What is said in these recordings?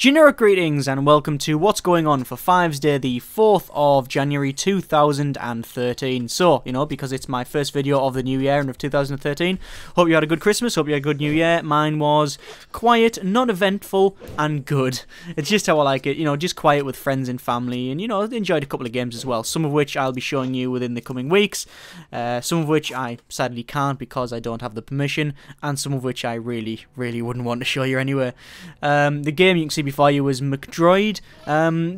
Generic greetings and welcome to What's Going On for Fives Day, the 4th of January 2013. So, because it's my first video of the new year and of 2013, hope you had a good Christmas, hope you had a good new year. Mine was quiet, not eventful, and good. It's just how I like it, just quiet with friends and family, and, enjoyed a couple of games as well, some of which I'll be showing you within the coming weeks, some of which I sadly can't because I don't have the permission, and some of which I really wouldn't want to show you anyway. The game you can see before you was McDROID.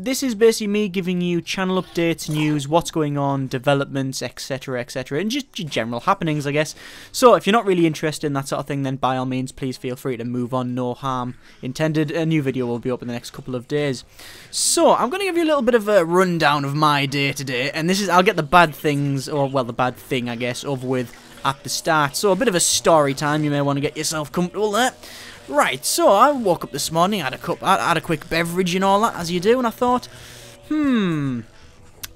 This is basically me giving you channel updates, news, what's going on, developments, etc, and just general happenings, I guess. So if you're not really interested in that sort of thing, then by all means please feel free to move on, no harm intended. A new video will be up in the next couple of days. So I'm going to give you a little bit of a rundown of my day today, and this is, I'll get the bad things, or well, the bad thing I guess, over with at the start. So a bit of a story time, you may want to get yourself comfortable there. Right, so I woke up this morning, had a quick beverage and all that, as you do, and I thought,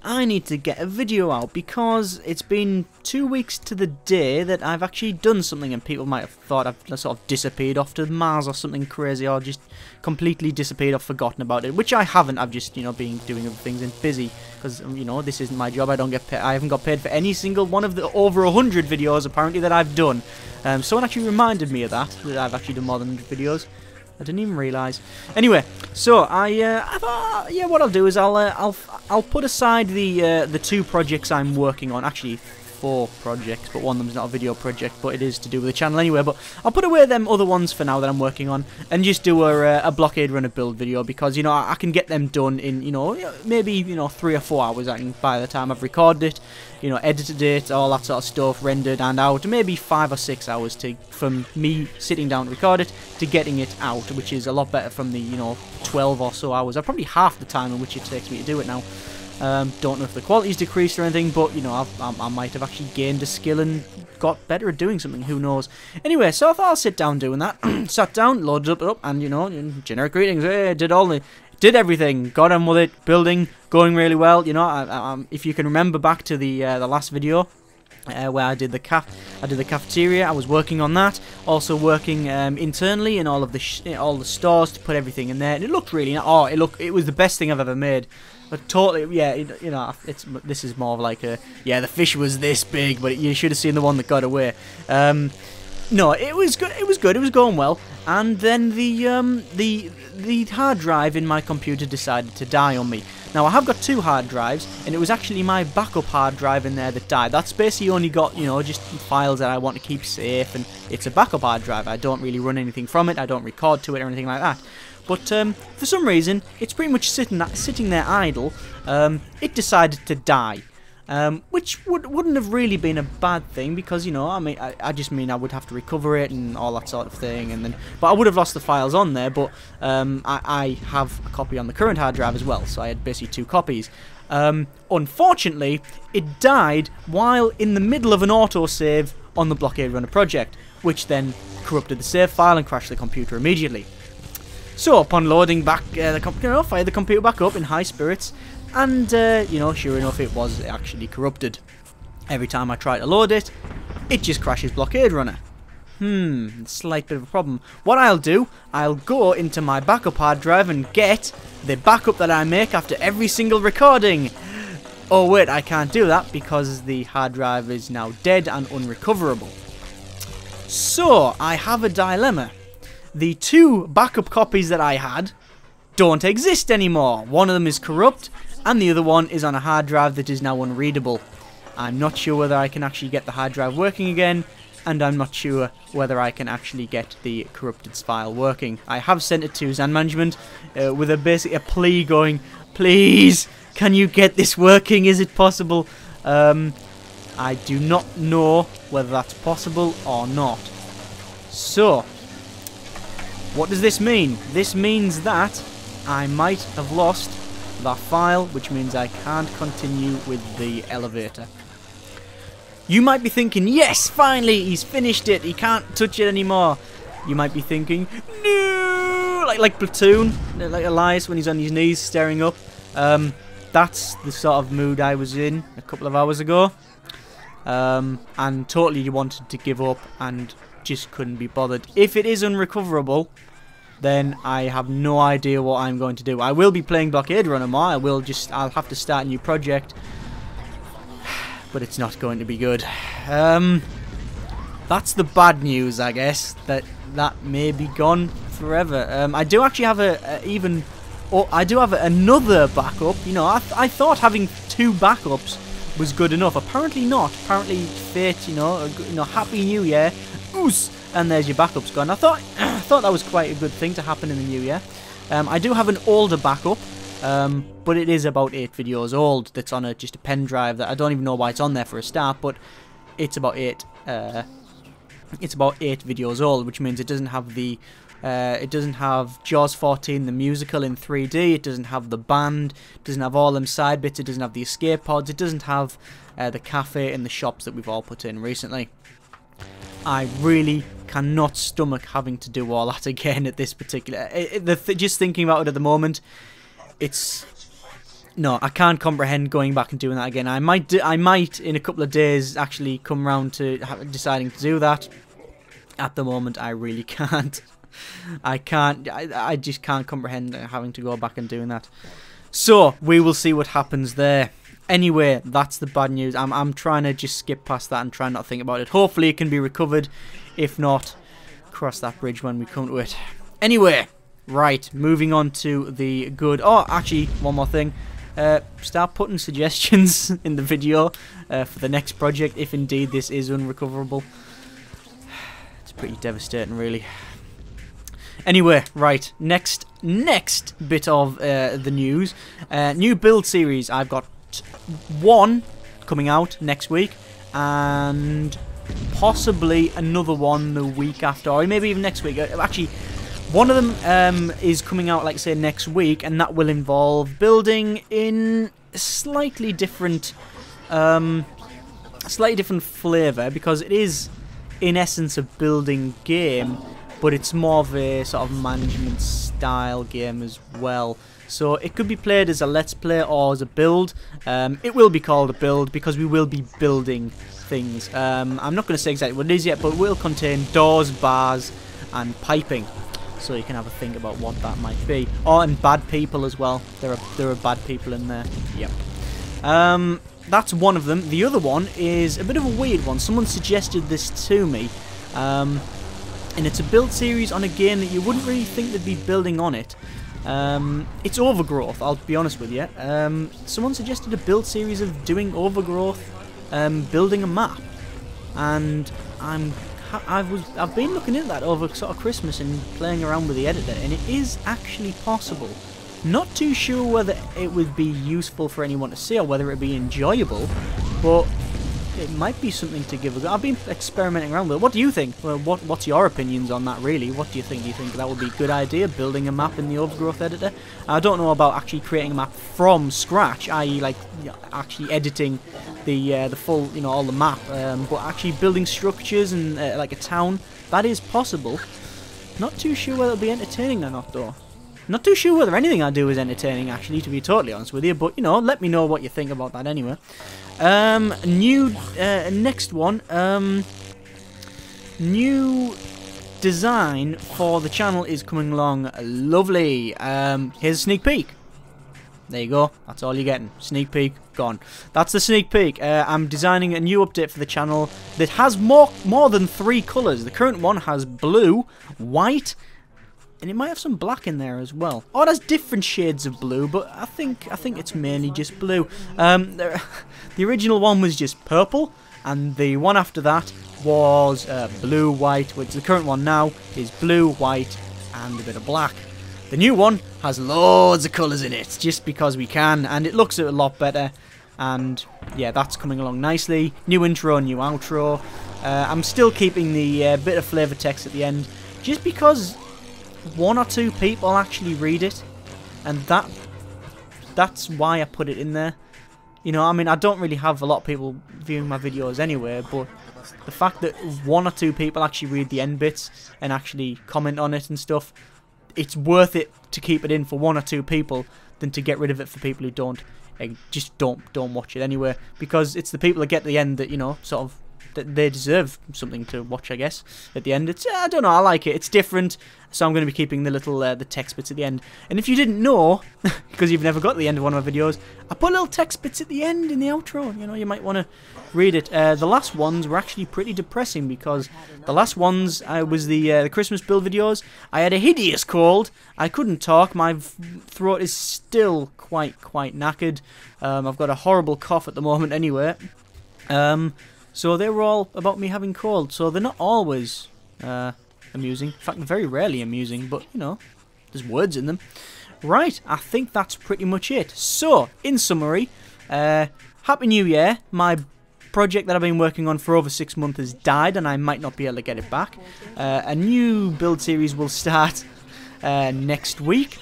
I need to get a video out because it's been 2 weeks to the day that I've actually done something, and people might have thought I've sort of disappeared off to Mars or something crazy, or just completely disappeared or forgotten about it, which I haven't. I've just, been doing other things and busy, because, this isn't my job. I don't get paid. I haven't got paid for any single one of the over 100 videos, apparently, that I've done. Someone actually reminded me of that I've actually done more than 100 videos. I didn't even realise. Anyway, so I thought, yeah, what I'll do is I'll put aside the 2 projects I'm working on. Actually, 4 projects, but one of them's not a video project, but it is to do with the channel anyway. But I'll put away them other ones for now that I'm working on, and just do a blockade runner build video, because I can get them done in maybe 3 or 4 hours. I can, by the time I've recorded it, edited it, all that sort of stuff, rendered and out, maybe 5 or 6 hours from me sitting down to record it to getting it out, which is a lot better from the 12 or so hours, or probably half the time in which it takes me to do it now. Don't know if the quality's decreased or anything, but I might have actually gained a skill and got better at doing something, who knows. Anyway, so I thought I'll sit down doing that. Sat down, loaded it up, and generic greetings, did everything, got on with it, building, going really well. If you can remember back to the last video, where I did the cafeteria, I was working on that, also working internally in all of all the stores to put everything in there, and it looked really nice. It was the best thing I've ever made. But totally, yeah, this is more of like the fish was this big, but you should have seen the one that got away. No, it was good. It was good. It was going well, and then the hard drive in my computer decided to die on me. Now I have got 2 hard drives, and it was actually my backup hard drive in there that died. That's basically only got just files that I want to keep safe, and it's a backup hard drive. I don't really run anything from it. I don't record to it or anything like that. But for some reason, it's pretty much sitting there idle. It decided to die, which wouldn't have really been a bad thing, because I just mean I would have to recover it and all that sort of thing, but I would have lost the files on there. But I have a copy on the current hard drive as well, so I had basically 2 copies. Unfortunately, it died while in the middle of an autosave on the Blockade Runner project, which then corrupted the save file and crashed the computer immediately. So upon loading back the computer, fired the computer back up in high spirits, and sure enough, it was actually corrupted. Every time I try to load it, it just crashes Blockade Runner. Slight bit of a problem. What I'll do, I'll go into my backup hard drive and get the backup that I make after every single recording. Oh wait, I can't do that because the hard drive is now dead and unrecoverable. So I have a dilemma. The 2 backup copies that I had don't exist anymore. One of them is corrupt, and the other one is on a hard drive that is now unreadable. I'm not sure whether I can actually get the hard drive working again, and I'm not sure whether I can actually get the corrupted file working. I have sent it to Zan Management with basically a plea going, please, can you get this working? Is it possible? I do not know whether that's possible or not. So, what does this mean? This means that I might have lost that file, which means I can't continue with the elevator. You might be thinking, yes, finally, he's finished it, he can't touch it anymore. You might be thinking, no, like Platoon, like Elias when he's on his knees staring up. That's the sort of mood I was in a couple of hours ago. And totally wanted to give up and just couldn't be bothered. If it is unrecoverable, then I have no idea what I'm going to do. I will be playing Blockade Runner more. I'll have to start a new project, but it's not going to be good. That's the bad news, I guess. That may be gone forever. I do actually have another backup. You know, I thought having 2 backups was good enough. Apparently not. Apparently fate, you know, Happy New Year, oos, and there's your backups gone. I thought that was quite a good thing to happen in the new year. I do have an older backup, but it is about 8 videos old. That's on just a pen drive that I don't even know why it's on there for a start, but it's about 8. It's about 8 videos old, which means it doesn't have the. It doesn't have Jaws 14, the musical in 3D. It doesn't have the band. It doesn't have all them side bits. It doesn't have the escape pods. It doesn't have the cafe and the shops that we've all put in recently. I really cannot stomach having to do all that again at this particular. Just thinking about it at the moment, it's. No, I can't comprehend going back and doing that again. I might in a couple of days actually come round to deciding to do that. At the moment, I really can't. I just can't comprehend having to go back and doing that. So we will see what happens there. Anyway, that's the bad news. I'm trying to just skip past that and try not to think about it. Hopefully it can be recovered. If not, cross that bridge when we come to it. Anyway, right, moving on to the good. Oh, actually, one more thing. Start putting suggestions in the video for the next project, if indeed this is unrecoverable. It's pretty devastating, really. Anyway, right, next bit of the news. New build series. I've got 1 coming out next week, and possibly another one the week after, or maybe even next week. Actually, one of them is coming out, like I say, next week, and that will involve building in a slightly different flavour, because it is, in essence, a building game, but it's more of a sort of management style game as well. So it could be played as a let's play or as a build. It will be called a build because we will be building things. I'm not going to say exactly what it is yet, but it will contain doors, bars, and piping. So you can have a think about what that might be. Oh, and bad people as well. There are bad people in there. Yep. That's one of them. The other one is a bit of a weird one. Someone suggested this to me. And it's a build series on a game that you wouldn't really think they'd be building on it. It's Overgrowth, I'll be honest with you. Someone suggested a build series of doing Overgrowth, building a map. And I've been looking into that over sort of Christmas and playing around with the editor, and it is actually possible. Not too sure whether it would be useful for anyone to see or whether it would be enjoyable, but it might be something to give a go. I've been experimenting around with it. What do you think? Well, what's your opinions on that, really? What do you think? Do you think that would be a good idea, building a map in the Overgrowth editor? I don't know about actually creating a map from scratch, i.e. like actually editing the full, all the map, but actually building structures and like a town. That is possible. Not too sure whether it'll be entertaining or not, though. Not too sure whether anything I do is entertaining, actually, to be totally honest with you. But, let me know what you think about that anyway. Next one. New design for the channel is coming along lovely. Here's a sneak peek. There you go. That's all you're getting. Sneak peek, gone. That's the sneak peek. I'm designing a new update for the channel that has more than 3 colours. The current one has blue, white, and it might have some black in there as well. Oh, there's different shades of blue, but I think it's mainly just blue. The original one was just purple, and the one after that was blue, white, which the current one now is blue, white, and a bit of black. The new one has loads of colours in it, just because we can, and it looks a lot better. And yeah, that's coming along nicely. New intro, new outro. I'm still keeping the bit of flavour text at the end, just because 1 or 2 people actually read it, and that's why I put it in there. I mean, I don't really have a lot of people viewing my videos anyway, but the fact that 1 or 2 people actually read the end bits and actually comment on it and stuff, it's worth it to keep it in for 1 or 2 people than to get rid of it for people who don't. Just don't watch it anyway, because it's the people that get to the end that sort of they deserve something to watch, I guess, at the end. It's, I don't know, I like it. It's different, so I'm going to be keeping the little the text bits at the end. And if you didn't know, because you've never got to the end of one of my videos, I put little text bits at the end in the outro. You know, you might want to read it. The last ones were actually pretty depressing, because the last ones was the Christmas build videos. I had a hideous cold. I couldn't talk. My throat is still quite knackered. I've got a horrible cough at the moment anyway. So they were all about me having cold, so they're not always amusing. In fact, they're very rarely amusing, but, you know, there's words in them. Right, I think that's pretty much it. So, in summary, Happy New Year. My project that I've been working on for over 6 months has died, and I might not be able to get it back. A new build series will start next week,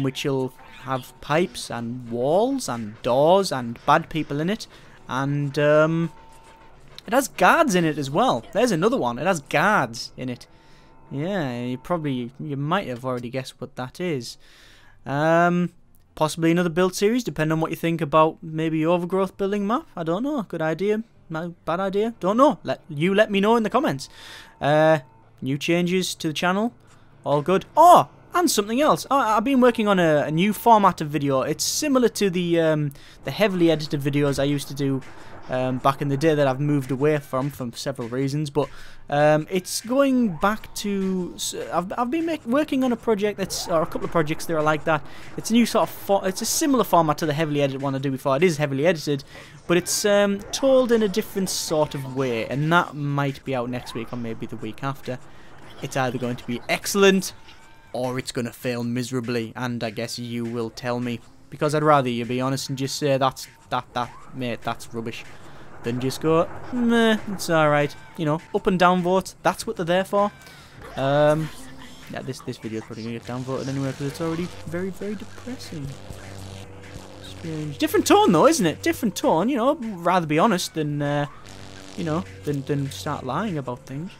which will have pipes and walls and doors and bad people in it. And it has guards in it as well. There's another one. It has guards in it. Yeah, you might have already guessed what that is. Possibly another build series, depending on what you think about maybe overgrowth building map. I don't know. Good idea? Bad idea? Don't know. Let me know in the comments. New changes to the channel. All good. Oh, and something else. I've been working on a new format of video. It's similar to the heavily edited videos I used to do back in the day that I've moved away from for several reasons, but it's going back to. I've been working on a project or a couple of projects that are like that. It's a new sort of it's a similar format to the heavily edited one I did before. It is heavily edited, but it's told in a different sort of way, and that might be out next week or maybe the week after. It's either going to be excellent or it's going to fail miserably, and I guess you will tell me, because I'd rather you be honest and just say mate, that's rubbish, than just go, meh, it's alright. You know, up and down votes, that's what they're there for. Yeah, this video is probably going to get downvoted anyway, because it's already very depressing. Strange. Different tone though, isn't it? Different tone, you know, rather be honest than, you know, than start lying about things.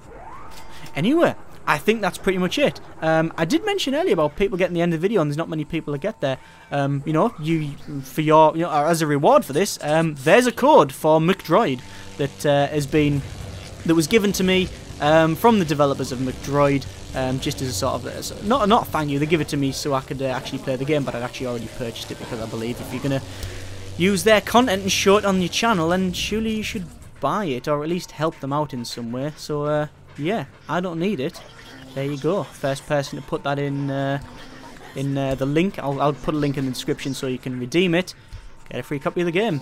Anyway, I think that's pretty much it. I did mention earlier about people getting the end of the video, and there's not many people that get there. You know, as a reward for this, there's a code for McDROID that was given to me from the developers of McDROID, just as a sort of not a thank you. They give it to me so I could actually play the game, but I'd actually already purchased it, because I believe if you're gonna use their content and show it on your channel, then surely you should buy it, or at least help them out in some way. So yeah, I don't need it. There you go. First person to put that in the link. I'll put a link in the description so you can redeem it. Get a free copy of the game.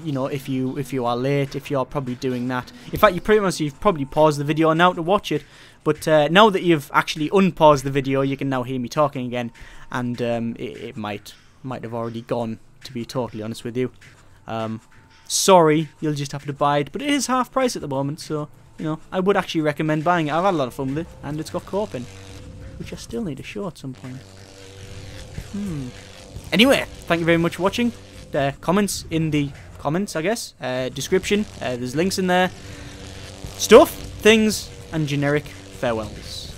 You know, if you are late, if you're probably doing that. In fact, you've probably paused the video now to watch it. But now that you've actually unpaused the video, you can now hear me talking again, and it might have already gone, to be totally honest with you. Sorry, you'll just have to buy it, but it is half price at the moment, so. You know, I would actually recommend buying it. I've had a lot of fun with it, and it's got co-op in, which I still need to show at some point. Anyway, thank you very much for watching. Comments in the comments, I guess. Description. There's links in there. Stuff, things, and generic farewells.